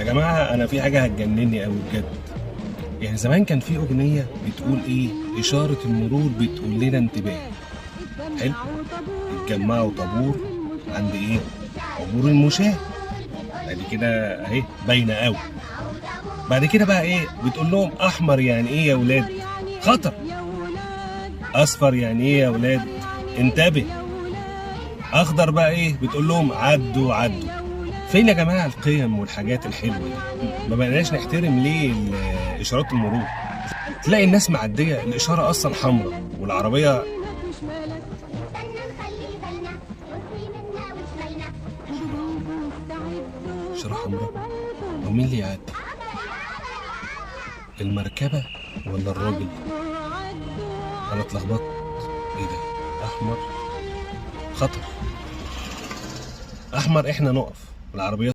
يا جماعة أنا في حاجة هتجنني أوي بجد. يعني زمان كان في أغنية بتقول إيه؟ إشارة المرور بتقول لنا انتباه. حلو؟ اتجمعوا طابور عند إيه؟ عبور المشاة. بعد كده أهي باينة أوي. بعد كده بقى إيه؟ بتقول لهم أحمر يعني إيه يا ولاد؟ خطر. أصفر يعني إيه يا ولاد؟ انتبه. أخضر بقى إيه؟ بتقول لهم عدوا عدوا. فين يا جماعة القيم والحاجات الحلوة دي؟ ما بقناش نحترم ليه إشارات المرور؟ تلاقي الناس معدية الإشارة أصلا حمراء والعربية إشارة حمراء. ومين اللي يعدي؟ المركبة ولا الراجل؟ أنا اتلخبطت. إيه ده؟ أحمر خطر. أحمر إحنا نقف، العربيات